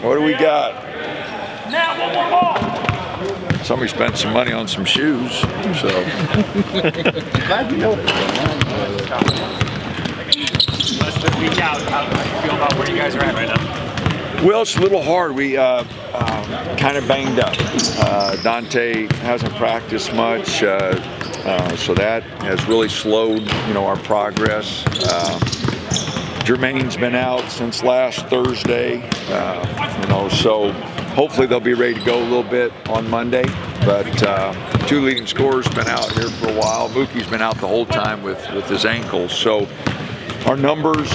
What do we got? Somebody spent some money on some shoes, so. Glad you know it. Let's week out. How do you feel about where you guys are at right now? Well, it's a little hard. We kind of banged up. Dante hasn't practiced much, so that has really slowed, our progress. Jermaine's been out since last Thursday, so hopefully they'll be ready to go a little bit on Monday. But two leading scorers been out here for a while. Mookie's been out the whole time with his ankle. So our numbers,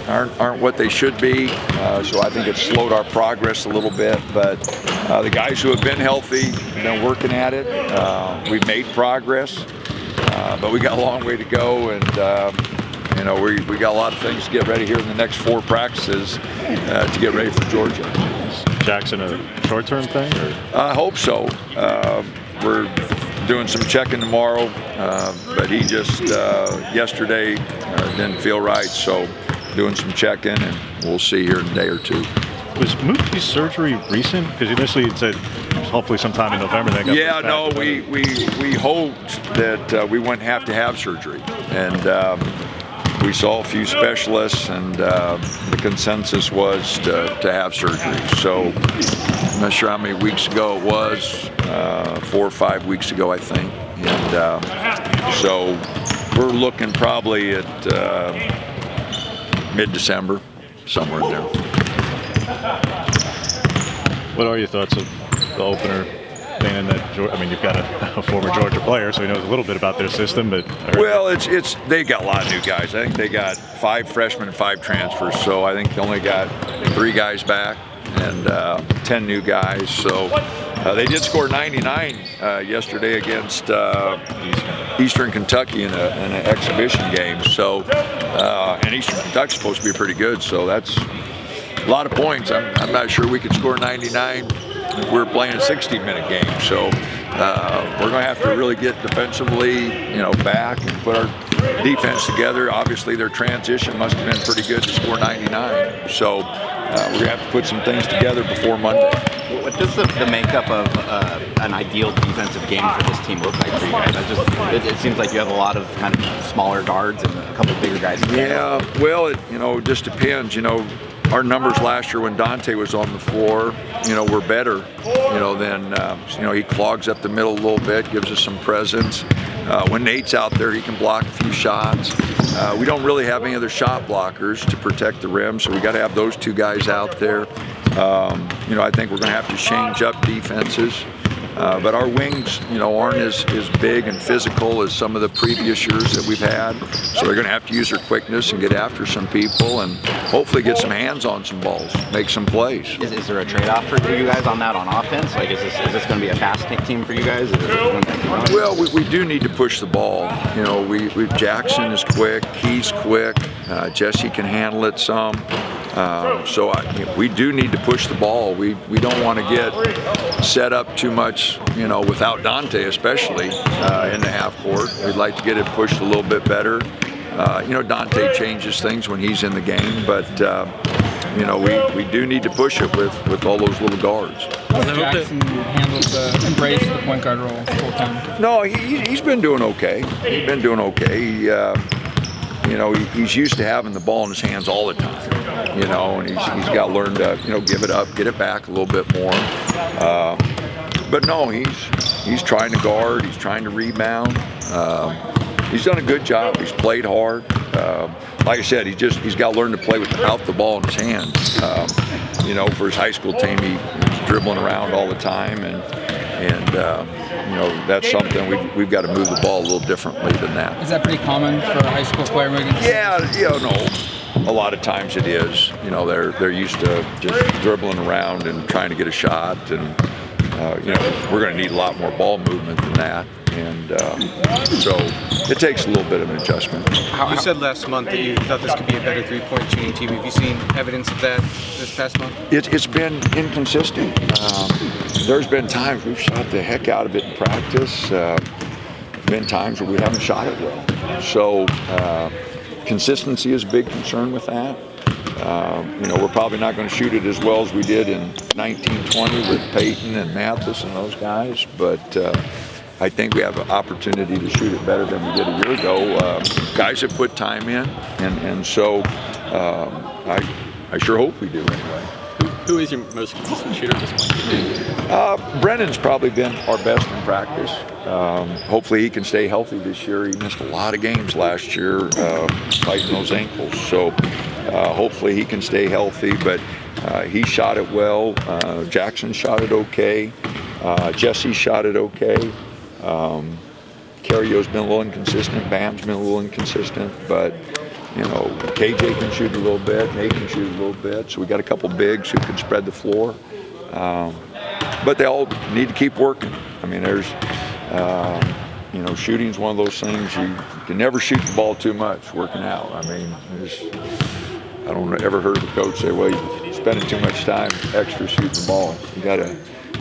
aren't what they should be. So I think it's slowed our progress a little bit. But the guys who have been healthy have been working at it. We've made progress, but we got a long way to go. And we got a lot of things to get ready here in the next 4 practices to get ready for Georgia. Jackson a short-term thing? Or? I hope so. We're doing some checking tomorrow, but he just yesterday didn't feel right, so doing some checking, and we'll see here in a day or two. Was Mookie's surgery recent? Because initially it said hopefully sometime in November. Then yeah, no, we hoped that we wouldn't have to have surgery, and we saw a few specialists, and the consensus was to have surgery. So I'm not sure how many weeks ago it was, 4 or 5 weeks ago, I think. And so we're looking probably at mid-December, somewhere in there. What are your thoughts of the opener? You've got a former Georgia player, so he knows a little bit about their system. But well, they got a lot of new guys. I think they got 5 freshmen and 5 transfers. So I think they only got 3 guys back and 10 new guys. So they did score 99 yesterday against Eastern Kentucky in an exhibition game. So and Eastern Kentucky's supposed to be pretty good. So that's a lot of points. I'm not sure we could score 99. If we're playing a 60-minute game, so we're going to have to really get defensively, back and put our defense together. Obviously, their transition must have been pretty good to score 99. So we're going to have to put some things together before Monday. What does the makeup of an ideal defensive game for this team look like for you guys? It seems like you have a lot of kind of smaller guards and a couple bigger guys. Yeah, well, it just depends. Our numbers last year when Dante was on the floor, were better, than, he clogs up the middle a little bit, gives us some presence. When Nate's out there, he can block a few shots. We don't really have any other shot blockers to protect the rim, so we got to have those 2 guys out there. I think we're going to have to change up defenses. But our wings, aren't as big and physical as some of the previous years that we've had. So they're going to have to use their quickness and get after some people and hopefully get some hands on some balls, make some plays. Is there a trade-off for you guys on that on offense? Like, is this going to be a fast team for you guys? Well, we do need to push the ball. Jackson is quick, he's quick, Jesse can handle it some. So we do need to push the ball. We don't want to get set up too much, without Dante especially in the half court. We'd like to get it pushed a little bit better. Dante changes things when he's in the game, but we do need to push it with all those little guards. Jackson handles embrace the point guard role full time. No, he's been doing okay. He's been doing okay. He's used to having the ball in his hands all the time, and he's got to learn to, give it up, get it back a little bit more. But no, he's trying to guard, he's trying to rebound. He's done a good job. He's played hard. Like I said, he's got to learn to play without the ball in his hands. For his high school team, he's dribbling around all the time, and that's something we've got to move the ball a little differently than that. Is that pretty common for a high school player? Yeah, a lot of times it is. They're used to just dribbling around and trying to get a shot, and we're going to need a lot more ball movement than that. And so it takes a little bit of an adjustment. You said last month that you thought this could be a better three-point shooting team. Have you seen evidence of that this past month? It's been inconsistent. There's been times we've shot the heck out of it in practice. Been times where we haven't shot it well. So consistency is a big concern with that. We're probably not going to shoot it as well as we did in 1920 with Peyton and Mathis and those guys, but I think we have an opportunity to shoot it better than we did a year ago. Guys have put time in, and so I sure hope we do anyway. Who is your most consistent shooter at this point? Brennan's probably been our best in practice. Hopefully he can stay healthy this year. He missed a lot of games last year fighting those ankles. So hopefully he can stay healthy, but he shot it well. Jackson shot it okay. Jesse shot it okay. Carrio's been a little inconsistent. Bam's been a little inconsistent, but KJ can shoot a little bit, Nate can shoot a little bit, so we got a couple bigs who can spread the floor. But they all need to keep working. I mean, there's, shooting's one of those things you can never shoot the ball too much working out. I mean, I don't ever heard the coach say, well, you're spending too much time extra shooting the ball. You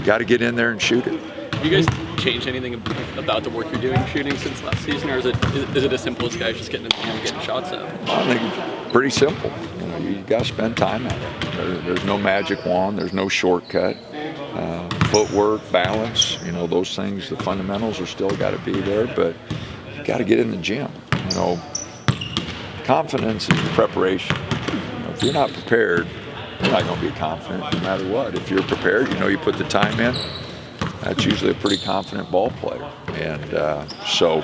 gotta get in there and shoot it. Have you guys changed anything about the work you're doing shooting since last season, or is it as simple as guys just getting in the game and getting shots up? I think it's pretty simple. You got to spend time at it. There's no magic wand. There's no shortcut. Footwork, balance, those things, the fundamentals are still got to be there, but you got to get in the gym. Confidence is preparation. If you're not prepared, you're not going to be confident no matter what. If you're prepared, you put the time in, that's usually a pretty confident ball player. And so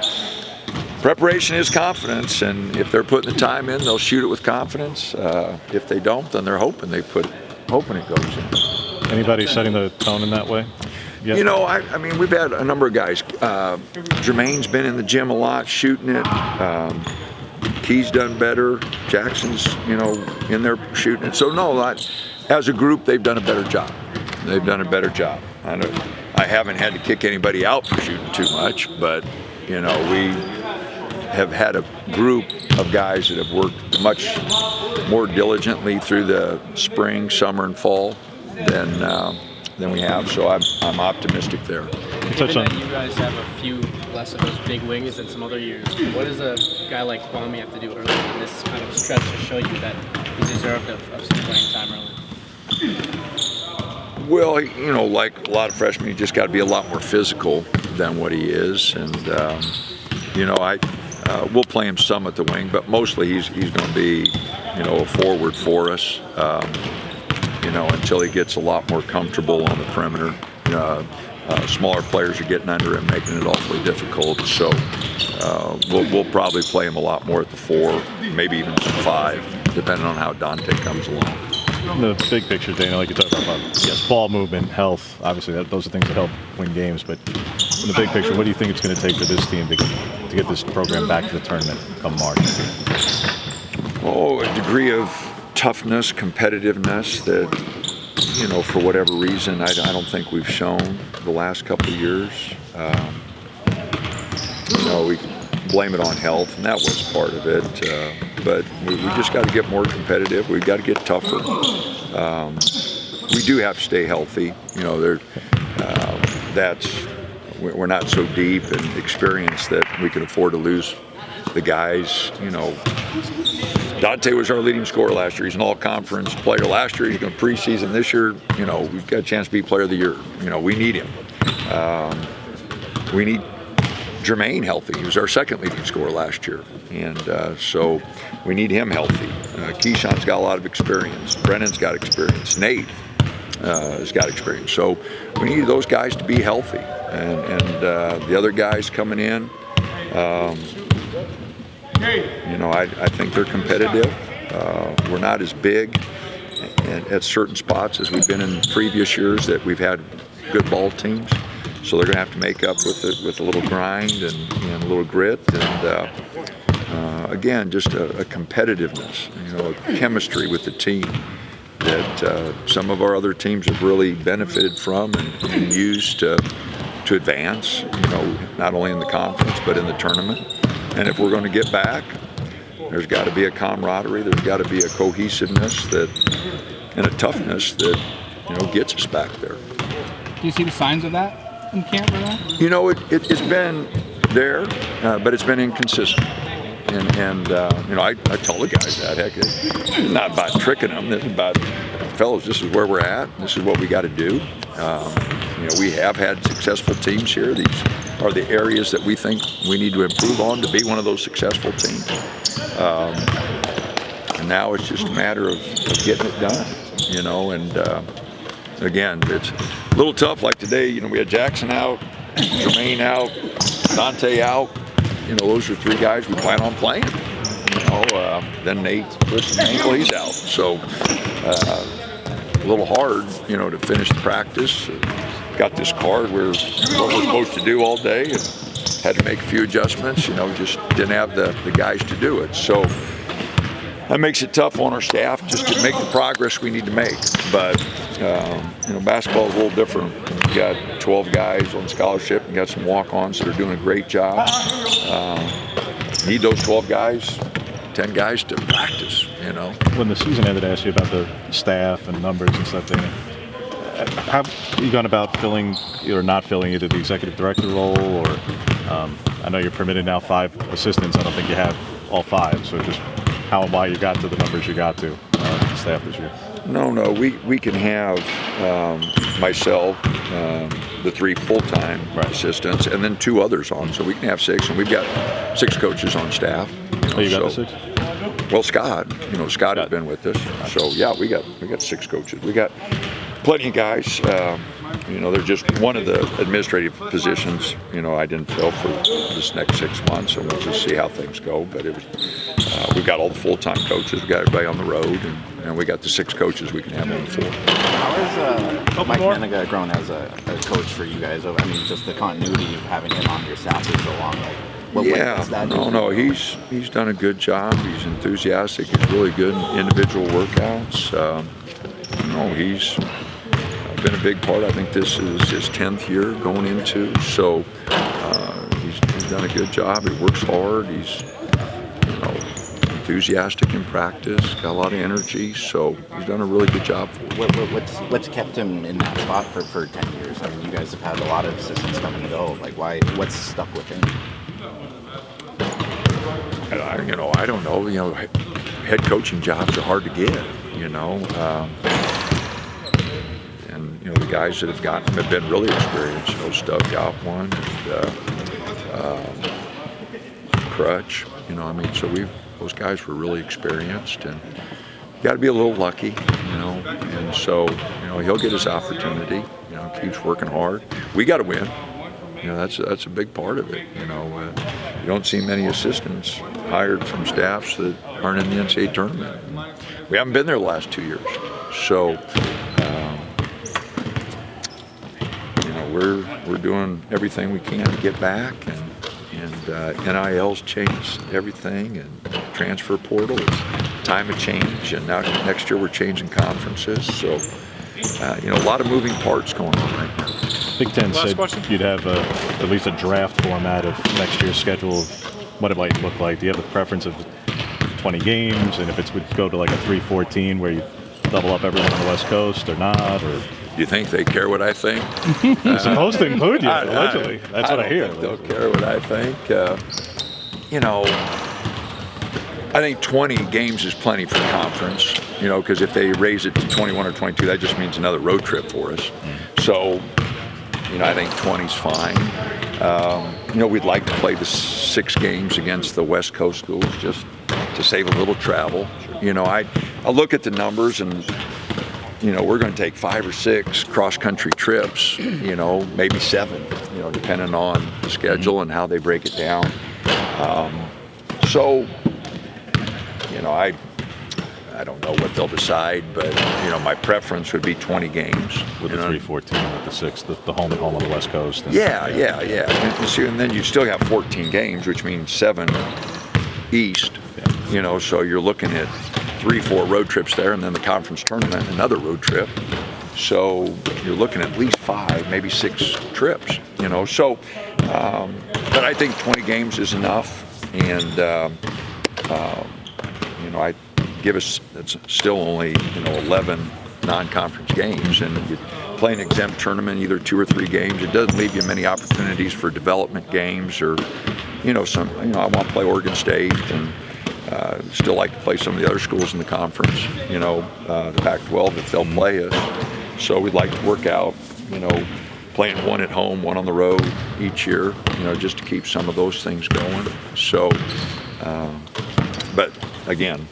preparation is confidence, and if they're putting the time in, they'll shoot it with confidence. If they don't, then they're hoping it goes in. Anybody setting the tone in that way? Yes. I mean, we've had a number of guys. Jermaine's been in the gym a lot, shooting it. Key's done better. Jackson's, in there shooting it. So as a group, they've done a better job. I haven't had to kick anybody out for shooting too much, but we have had a group of guys that have worked much more diligently through the spring, summer, and fall than we have. So I'm optimistic there. Given that you guys have a few less of those big wings than some other years, what does a guy like Kwame have to do early in this kind of stretch to show you that he deserved of some playing time early? Well, like a lot of freshmen, you just got to be a lot more physical than what he is, and we'll play him some at the wing, but mostly he's going to be, a forward for us, until he gets a lot more comfortable on the perimeter. Smaller players are getting under him, making it awfully difficult. So we'll probably play him a lot more at the 4, maybe even some 5, depending on how Dante comes along. In the big picture, Dana, like you talked about, ball movement, health, obviously those are things that help win games, but in the big picture, what do you think it's going to take for this team to get this program back to the tournament come March? A degree of toughness, competitiveness that, for whatever reason, I don't think we've shown the last couple of years. We blame it on health, and that was part of it. But we just got to get more competitive. We've got to get tougher. We do have to stay healthy. We're not so deep and experienced that we can afford to lose the guys. Dante was our leading scorer last year. He's an all-conference player last year. He's going to preseason this year. We've got a chance to be player of the year. We need him. We need Jermaine healthy. He was our second leading scorer last year, and so we need him healthy. Keyshawn's got a lot of experience. Brennan's got experience. Nate has got experience. So we need those guys to be healthy, and the other guys coming in. I think they're competitive. We're not as big at certain spots as we've been in previous years that we've had good ball teams. So they're going to have to make up with it with a little grind and a little grit, and again, just a competitiveness, a chemistry with the team that some of our other teams have really benefited from and used to advance, not only in the conference but in the tournament. And if we're going to get back, there's got to be a camaraderie, there's got to be a cohesiveness and a toughness that gets us back there. Do you see the signs of that in camp or that? It's been there, but it's been inconsistent. And you know, I tell the guys that, heck, it's not about tricking them. It's about, fellas, this is where we're at. This is what we got to do. You know, we have had successful teams here. These are the areas that we think we need to improve on to be one of those successful teams. And now it's just a matter of getting it done, you know. And again, it's a little tough. Like today, you know, we had Jackson out, Jermaine out, Dante out. You know, those are 3 guys we plan on playing. You know, then Nate twisted an ankle, he's out. So a little hard, you know, to finish the practice. Got this card where what we're supposed to do all day, and had to make a few adjustments. You know, just didn't have the guys to do it. So that makes it tough on our staff just to make the progress we need to make. But you know, basketball is a little different. You got 12 guys on scholarship and got some walk-ons that are doing a great job. Need those 12 guys, 10 guys to practice, you know. When the season ended, I asked you about the staff and numbers and stuff. How have you gone about filling or not filling either the executive director role, or I know you're permitted now 5 assistants. I don't think you have all 5. So just how and why you got to the numbers you got to the staff this year? No, we can have myself, the 3 full-time assistants, and then 2 others on. So we can have 6, and we've got 6 coaches on staff. You know, oh, you got so, the 6? Well, Scott has been with us. So yeah, we got 6 coaches. We got plenty of guys. You know, they're just one of the administrative positions. You know, I didn't fill for this next 6 months, and we'll just see how things go. But it was, we've got all the full-time coaches. We got everybody on the road, and we got the 6 coaches we can have on the floor. How has Mike Menega grown as a coach for you guys? I mean, just the continuity of having him on your staff for so long. Like, what does that do? No, he's done a good job. He's enthusiastic. He's really good in individual workouts. You know, he's been a big part. I think this is his 10th year going into. So he's done a good job. He works hard. He's, you know, enthusiastic in practice. Got a lot of energy. So he's done a really good job for us. What's kept him in that spot for 10 years? I mean, you guys have had a lot of assistants come and go. Like, why? What's stuck with him? You know, I don't know. You know, head coaching jobs are hard to get. You know, and you know, the guys that have gotten them have been really experienced. You know, Stub got one, and Crutch. You know, I mean, so those guys were really experienced, and you got to be a little lucky. You know, and so you know, he'll get his opportunity. You know, keeps working hard. We got to win. You know, that's a big part of it. You know, you don't see many assistants hired from staffs that aren't in the NCAA tournament. We haven't been there the last 2 years, so you know, we're doing everything we can to get back, and NIL's changed everything, and transfer portal, it's time of change, and now next year we're changing conferences, so you know, a lot of moving parts going on right now. Big Ten said you'd have at least a draft format of next year's schedule of what it might look like. Do you have a preference of 20 games, and if it would go to like a 3-14 where you double up everyone on the West Coast or not? Or do you think they care what I think? You're supposed to include you, allegedly. That's what I hear. They'll care what I think. You know, I think 20 games is plenty for conference, you know, because if they raise it to 21 or 22, that just means another road trip for us. So, you know, I think 20's fine. You know, we'd like to play the 6 games against the West Coast schools just to save a little travel. You know, I look at the numbers, and, you know, we're going to take 5 or 6 cross-country trips, you know, maybe 7, you know, depending on the schedule and how they break it down. So, you know, I don't know what they'll decide, but, you know, my preference would be 20 games. With the 3-14, with the 6, the home and home on the West Coast. Yeah. And then you still have 14 games, which means 7 East, you know, so you're looking at 3-4 road trips there, and then the conference tournament, another road trip. So you're looking at least 5, maybe 6 trips, you know. So, but I think 20 games is enough, and, you know, it's still only, you know, 11 non-conference games, and play an exempt tournament, either 2 or 3 games. It doesn't leave you many opportunities for development games, or I want to play Oregon State, and still like to play some of the other schools in the conference. The Pac-12, if they'll play us. So we'd like to work out, playing one at home, one on the road each year, just to keep some of those things going. So, but again,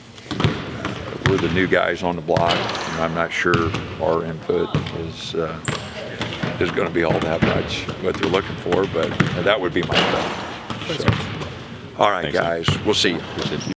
we're the new guys on the block, and I'm not sure our input is going to be all that much what they're looking for, but that would be my thought. So, all right, Thanks, guys, we'll see you.